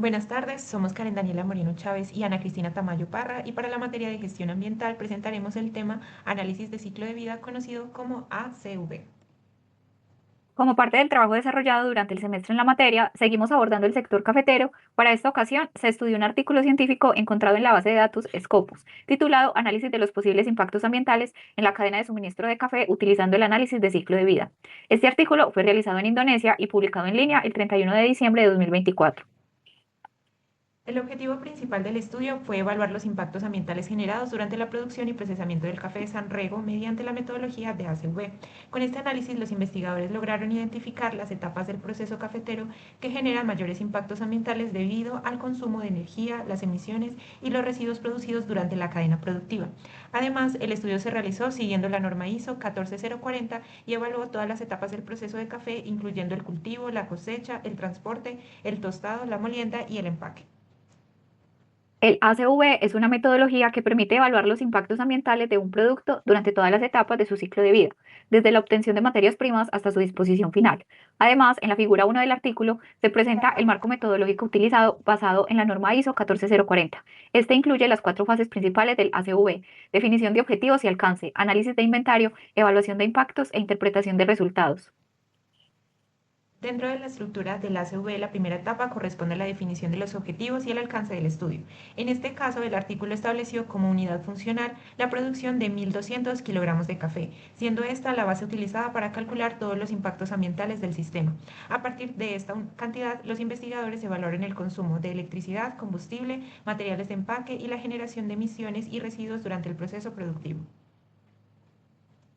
Buenas tardes, somos Karen Daniela Moreno Chávez y Ana Cristina Tamayo Parra y para la materia de gestión ambiental presentaremos el tema análisis de ciclo de vida conocido como ACV. Como parte del trabajo desarrollado durante el semestre en la materia, seguimos abordando el sector cafetero. Para esta ocasión, se estudió un artículo científico encontrado en la base de datos Scopus, titulado Análisis de los posibles impactos ambientales en la cadena de suministro de café utilizando el análisis de ciclo de vida. Este artículo fue realizado en Indonesia y publicado en línea el 31 de diciembre de 2024. El objetivo principal del estudio fue evaluar los impactos ambientales generados durante la producción y procesamiento del café de Sanrego mediante la metodología de ACV. Con este análisis, los investigadores lograron identificar las etapas del proceso cafetero que generan mayores impactos ambientales debido al consumo de energía, las emisiones y los residuos producidos durante la cadena productiva. Además, el estudio se realizó siguiendo la norma ISO 14040 y evaluó todas las etapas del proceso de café, incluyendo el cultivo, la cosecha, el transporte, el tostado, la molienda y el empaque. El ACV es una metodología que permite evaluar los impactos ambientales de un producto durante todas las etapas de su ciclo de vida, desde la obtención de materias primas hasta su disposición final. Además, en la figura 1 del artículo se presenta el marco metodológico utilizado basado en la norma ISO 14040. Este incluye las cuatro fases principales del ACV: definición de objetivos y alcance, análisis de inventario, evaluación de impactos e interpretación de resultados. Dentro de la estructura del ACV, la primera etapa corresponde a la definición de los objetivos y el alcance del estudio. En este caso, el artículo estableció como unidad funcional la producción de 1.200 kilogramos de café, siendo esta la base utilizada para calcular todos los impactos ambientales del sistema. A partir de esta cantidad, los investigadores evaluaron el consumo de electricidad, combustible, materiales de empaque y la generación de emisiones y residuos durante el proceso productivo.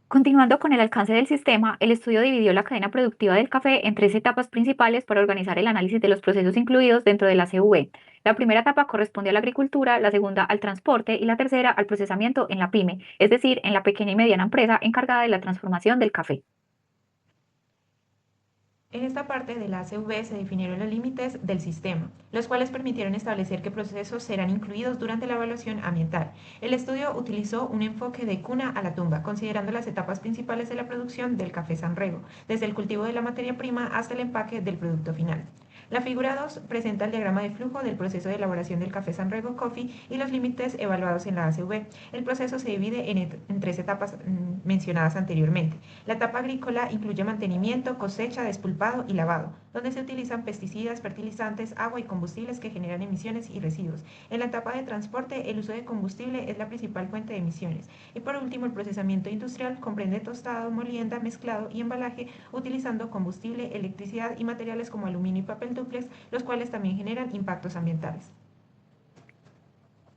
Continuando con el alcance del sistema, el estudio dividió la cadena productiva del café en tres etapas principales para organizar el análisis de los procesos incluidos dentro de la CV. La primera etapa corresponde a la agricultura, la segunda al transporte y la tercera al procesamiento en la pyme, es decir, en la pequeña y mediana empresa encargada de la transformación del café. En esta parte de la ACV se definieron los límites del sistema, los cuales permitieron establecer qué procesos serán incluidos durante la evaluación ambiental. El estudio utilizó un enfoque de cuna a la tumba, considerando las etapas principales de la producción del café Sanrego, desde el cultivo de la materia prima hasta el empaque del producto final. La figura 2 presenta el diagrama de flujo del proceso de elaboración del café Sanrego Coffee y los límites evaluados en la ACV. El proceso se divide en tres etapas mencionadas anteriormente. La etapa agrícola incluye mantenimiento, cosecha, despulpado y lavado, donde se utilizan pesticidas, fertilizantes, agua y combustibles que generan emisiones y residuos. En la etapa de transporte, el uso de combustible es la principal fuente de emisiones. Y por último, el procesamiento industrial comprende tostado, molienda, mezclado y embalaje utilizando combustible, electricidad y materiales como aluminio y papel dúplex, los cuales también generan impactos ambientales.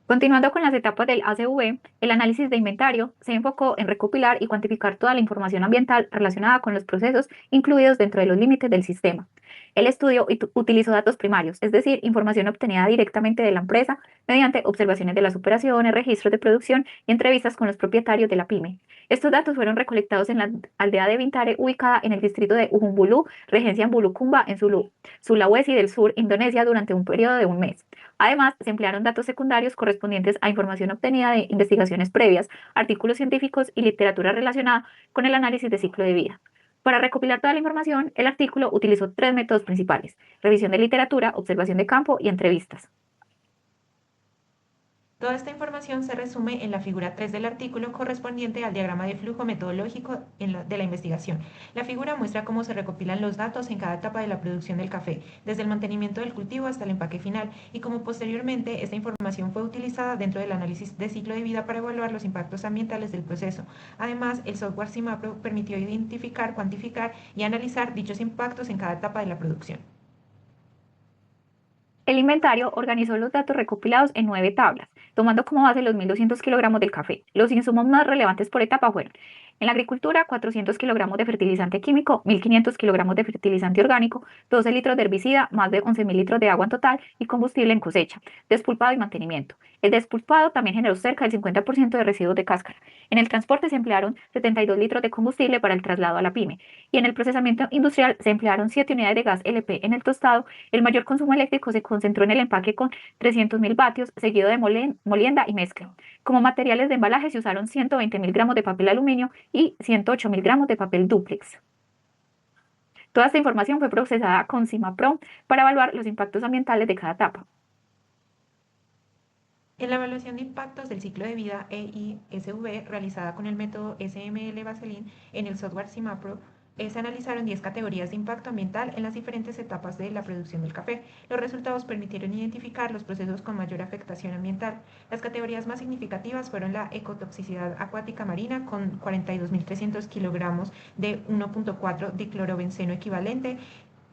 Continuando con las etapas del ACV, el análisis de inventario se enfocó en recopilar y cuantificar toda la información ambiental relacionada con los procesos incluidos dentro de los límites del sistema. El estudio utilizó datos primarios, es decir, información obtenida directamente de la empresa mediante observaciones de las operaciones, registros de producción y entrevistas con los propietarios de la pyme. Estos datos fueron recolectados en la aldea de Bintare, ubicada en el distrito de Ujumbulu, regencia en Bulukumba, en Sulawesi del Sur, Indonesia, durante un periodo de un mes. Además, se emplearon datos secundarios correspondientes a información obtenida de investigaciones previas, artículos científicos y literatura relacionada con el análisis de ciclo de vida. Para recopilar toda la información, el artículo utilizó tres métodos principales: revisión de literatura, observación de campo y entrevistas. Toda esta información se resume en la figura 3 del artículo correspondiente al diagrama de flujo metodológico de la investigación. La figura muestra cómo se recopilan los datos en cada etapa de la producción del café, desde el mantenimiento del cultivo hasta el empaque final, y cómo posteriormente esta información fue utilizada dentro del análisis de ciclo de vida para evaluar los impactos ambientales del proceso. Además, el software CIMAPRO permitió identificar, cuantificar y analizar dichos impactos en cada etapa de la producción. El inventario organizó los datos recopilados en 9 tablas, tomando como base los 1.200 kilogramos del café. Los insumos más relevantes por etapa fueron: en la agricultura, 400 kilogramos de fertilizante químico, 1.500 kilogramos de fertilizante orgánico, 12 litros de herbicida, más de 11.000 litros de agua en total y combustible en cosecha, despulpado y mantenimiento. El despulpado también generó cerca del 50% de residuos de cáscara. En el transporte se emplearon 72 litros de combustible para el traslado a la pyme. Y en el procesamiento industrial se emplearon 7 unidades de gas LP en el tostado. El mayor consumo eléctrico se concentró en el empaque con 300.000 vatios, seguido de molienda y mezcla. Como materiales de embalaje se usaron 120.000 gramos de papel aluminio y 108.000 gramos de papel dúplex. Toda esta información fue procesada con CIMAPRO para evaluar los impactos ambientales de cada etapa. En la evaluación de impactos del ciclo de vida EISV realizada con el método SML Vaseline en el software CIMAPRO, se analizaron 10 categorías de impacto ambiental en las diferentes etapas de la producción del café. Los resultados permitieron identificar los procesos con mayor afectación ambiental. Las categorías más significativas fueron la ecotoxicidad acuática marina con 42.300 kilogramos de 1.4 diclorobenceno equivalente,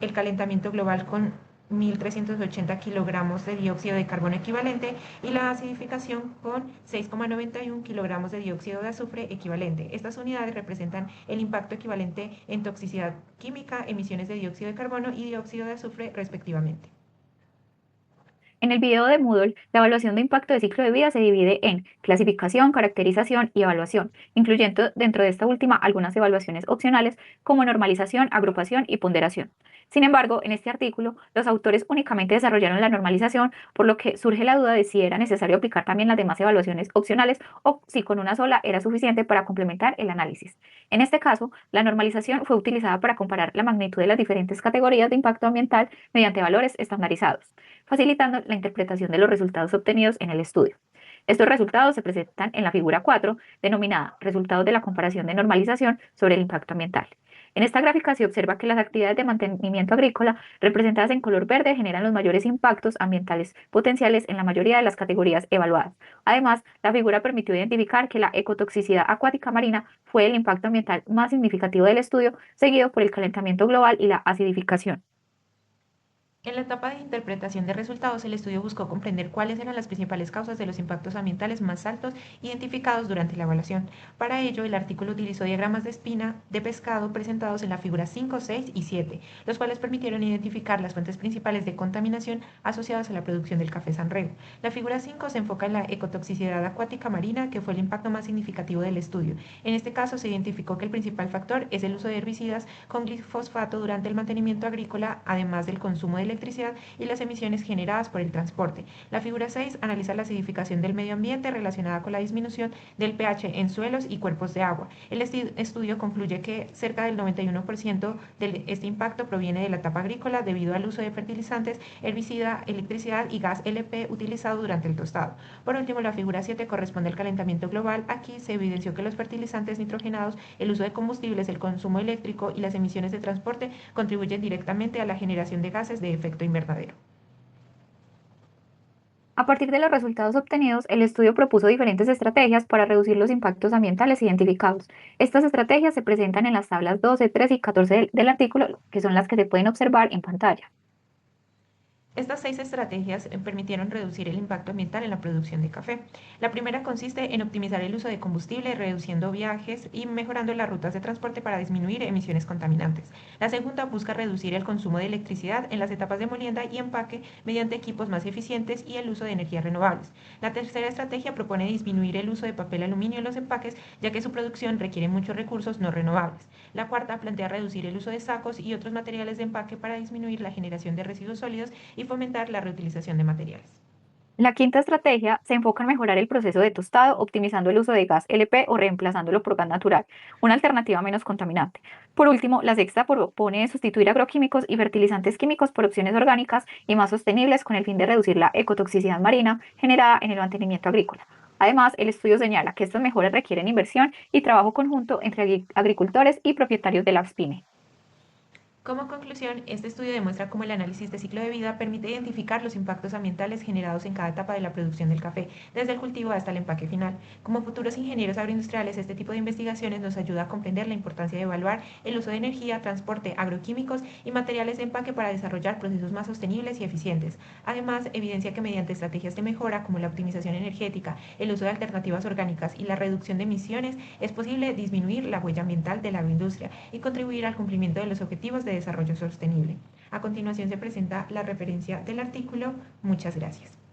el calentamiento global con 1.380 kilogramos de dióxido de carbono equivalente y la acidificación con 6,91 kilogramos de dióxido de azufre equivalente. Estas unidades representan el impacto equivalente en toxicidad química, emisiones de dióxido de carbono y dióxido de azufre respectivamente. En el video de Moodle, la evaluación de impacto de ciclo de vida se divide en clasificación, caracterización y evaluación, incluyendo dentro de esta última algunas evaluaciones opcionales como normalización, agrupación y ponderación. Sin embargo, en este artículo, los autores únicamente desarrollaron la normalización, por lo que surge la duda de si era necesario aplicar también las demás evaluaciones opcionales o si con una sola era suficiente para complementar el análisis. En este caso, la normalización fue utilizada para comparar la magnitud de las diferentes categorías de impacto ambiental mediante valores estandarizados, facilitando la interpretación de los resultados obtenidos en el estudio. Estos resultados se presentan en la figura 4, denominada Resultados de la comparación de normalización sobre el impacto ambiental. En esta gráfica se observa que las actividades de mantenimiento agrícola representadas en color verde generan los mayores impactos ambientales potenciales en la mayoría de las categorías evaluadas. Además, la figura permitió identificar que la ecotoxicidad acuática marina fue el impacto ambiental más significativo del estudio, seguido por el calentamiento global y la acidificación. En la etapa de interpretación de resultados, el estudio buscó comprender cuáles eran las principales causas de los impactos ambientales más altos identificados durante la evaluación. Para ello, el artículo utilizó diagramas de espina de pescado presentados en la figura 5, 6 y 7, los cuales permitieron identificar las fuentes principales de contaminación asociadas a la producción del café Sanremo. La figura 5 se enfoca en la ecotoxicidad acuática marina, que fue el impacto más significativo del estudio. En este caso, se identificó que el principal factor es el uso de herbicidas con glifosfato durante el mantenimiento agrícola, además del consumo de electricidad y las emisiones generadas por el transporte. La figura 6 analiza la acidificación del medio ambiente relacionada con la disminución del pH en suelos y cuerpos de agua. El estudio concluye que cerca del 91% de este impacto proviene de la etapa agrícola debido al uso de fertilizantes, herbicida, electricidad y gas LP utilizado durante el tostado. Por último, la figura 7 corresponde al calentamiento global. Aquí se evidenció que los fertilizantes nitrogenados, el uso de combustibles, el consumo eléctrico y las emisiones de transporte contribuyen directamente a la generación de gases de efecto invernadero. A partir de los resultados obtenidos, el estudio propuso diferentes estrategias para reducir los impactos ambientales identificados. Estas estrategias se presentan en las tablas 12, 13 y 14 del artículo, que son las que se pueden observar en pantalla. Estas 6 estrategias permitieron reducir el impacto ambiental en la producción de café. La primera consiste en optimizar el uso de combustible, reduciendo viajes y mejorando las rutas de transporte para disminuir emisiones contaminantes. La segunda busca reducir el consumo de electricidad en las etapas de molienda y empaque mediante equipos más eficientes y el uso de energías renovables. La tercera estrategia propone disminuir el uso de papel aluminio en los empaques, ya que su producción requiere muchos recursos no renovables. La cuarta plantea reducir el uso de sacos y otros materiales de empaque para disminuir la generación de residuos sólidos y fomentar la reutilización de materiales. La quinta estrategia se enfoca en mejorar el proceso de tostado, optimizando el uso de gas LP o reemplazándolo por gas natural, una alternativa menos contaminante. Por último, la sexta propone sustituir agroquímicos y fertilizantes químicos por opciones orgánicas y más sostenibles con el fin de reducir la ecotoxicidad marina generada en el mantenimiento agrícola. Además, el estudio señala que estas mejoras requieren inversión y trabajo conjunto entre agricultores y propietarios de las pymes. Como conclusión, este estudio demuestra cómo el análisis de ciclo de vida permite identificar los impactos ambientales generados en cada etapa de la producción del café, desde el cultivo hasta el empaque final. Como futuros ingenieros agroindustriales, este tipo de investigaciones nos ayuda a comprender la importancia de evaluar el uso de energía, transporte, agroquímicos y materiales de empaque para desarrollar procesos más sostenibles y eficientes. Además, evidencia que mediante estrategias de mejora como la optimización energética, el uso de alternativas orgánicas y la reducción de emisiones, es posible disminuir la huella ambiental de la agroindustria y contribuir al cumplimiento de los objetivos de desarrollo sostenible. A continuación se presenta la referencia del artículo. Muchas gracias.